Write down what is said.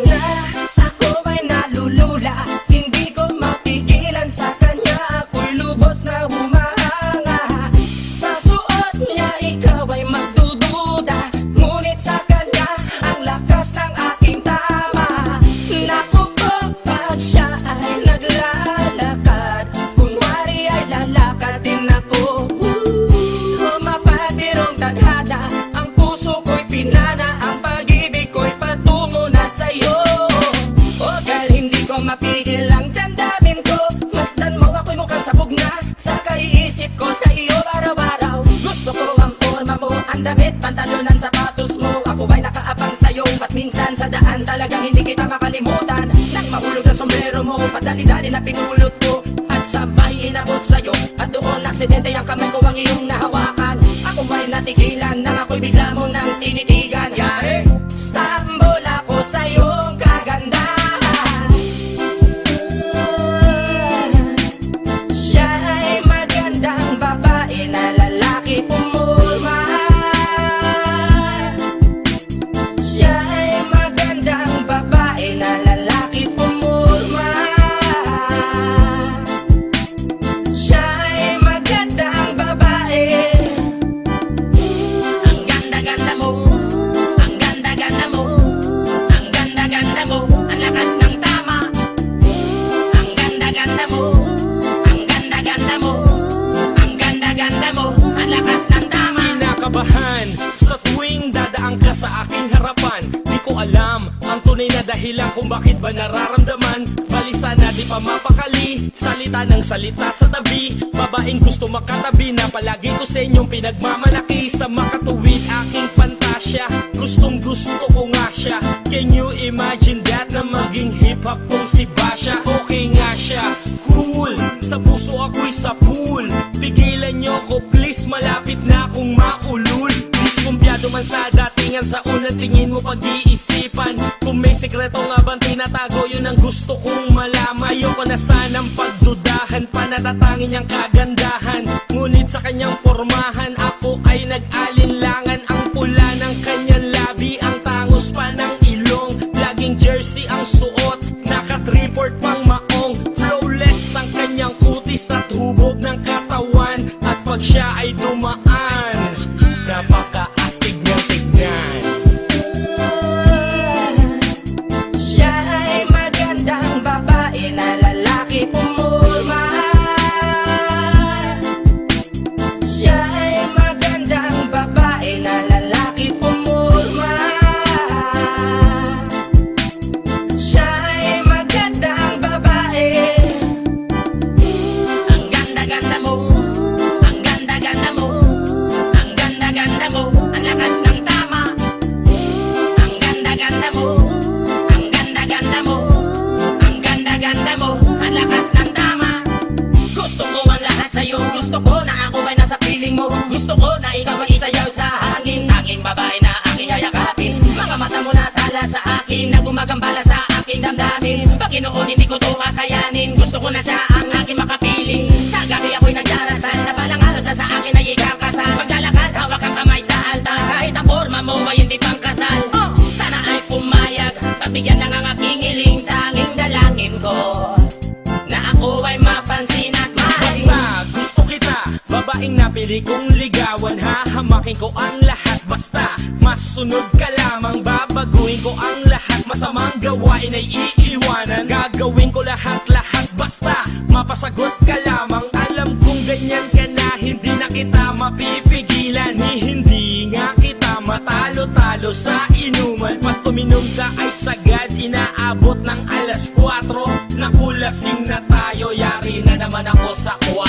na, ako ay nalulula. Hindi ko mapigilan sa kanya, ako'y lubos na humahanga. Sa suot niya ikaw ay magdududa, ngunit sa kanya ang lakas ng aking tama. Naku po, pag siya ay naglalakad, kunwari ay lalakad din ako. Mapabirong tadhana, ang puso ko'y pinana, ang pag-ibig ko'y patungo na sa'yo. O girl, hindi ko mapigil ang damdamin ko, masdan mo ako'y mukhang sabog na sa kaiisip ko sa iyo araw-araw. Gusto ko ang forma mo, ang damit, pantalonan, sapatos mo. Ako ay nakaabang sa'yo, ba't minsan sa daan talagang hindi kita makalimutan. Nang mahulog ang sombrero mo, padali-dali na pinulot ko, at sabay inabot sa'yo, at doon aksidente ang kamay ko ang iyong nahawakan. Ako ay natigilan, nang ako'y bigla mo nang tinitigan. Yari, stambol ako sa iyong kagandahan. Siya ay magandang babae na lalaki pumulma. Siya ay magandang babae na lalaki pumulma. Siya ay magandang babae. Ang ganda-ganda mo, ang ganda-ganda mo, ang ganda-ganda mo, ang lakas ng tama. Ang ganda-ganda mo, ang ganda-ganda mo, ang ganda-ganda mo, ang lakas ng tama. Kinakabahan sa tuwing dadaan ka sa aking harapan. Di ko alam ang tunay na dahilan kung bakit ba nararamdaman. Balisa na di pa mapakali, salita ng salita sa tabi. Babaeng gusto makatabi na palagi ko sa inyong pinagmamalaki. Sa makatuwid aking pantasya, gustong gusto ko nga siya. Can you imagine that na maging hip-hop kong si Basha? Okay nga siya, cool, sa puso ako'y sa pool. Pigilan nyo ko please, malapit na akong maulul. Diskumpiyado man sa datingan, sa unang tingin mo pag-iisipan. Kung may sekreto nga bang tinatago, yun ang gusto kong malaman. Ayoko na sanang pagdudahan pa, natatangin niyang kagandahan. Ngunit sa kanyang pormahan, ako ay nag-alinlangan. Ang pula ng kanyang labi, ang tangos pa ng ilong. Laging jersey ang suot, naka-3-port pang maong. Flawless ang kanyang kutis at hubog ng katawan. At pag siya ay dumaan, napaka-astig niyang tignan. Siya ay magandang babae na lalaki pumulma. Siya ay magandang babae na lalaki pumulma. Siya ay magandang babae. Ang ganda-ganda mo, ang ganda-ganda mo, ang ganda-ganda mo, ang lakas ng tama. Ang ganda-ganda mo, ang ganda-ganda mo, ang ganda-ganda mo, ang lakas ng tama. Gusto ko ang lahat sa'yo, gusto ko na ako ay nasa piling mo. Gusto ko na ikaw ay isayaw sa hangin, tanging babae na aking yayakapin. Mga mata mo na tala sa akin, na gumagambala sa aking damdamin. Panginoon, hindi ko to kakayanin, gusto ko na siya ang aking makapiling. Sa gabi ako'y nagdarasal, na balang araw sa akin ay ikakasal. Paglalakad, hawak ang kamay sa altar, kahit ang forma mo ay hindi pang kasal. Sana ay pumayag, pagbigyan lang ang aking hiling, tanging dalangin ko na ako ay mapansin at mahalin. Basta gusto kita, babaeng napili kong ligawan. Hahamakin ko ang lahat, basta masunod ka lamang. Babaguhin ko ang lahat, masamang gawain ay iiwanan. Gagawin ko lahat-lahat, basta mapasagot ka lamang. Alam kong ganyan ka na, hindi na kita mapipigilan. Hindi nga kita matalo-talo sa inuman. Pag uminom ka ay sagad, inaabot ng alas 4. Nakulasing na tayo, yari na naman ako sa 4.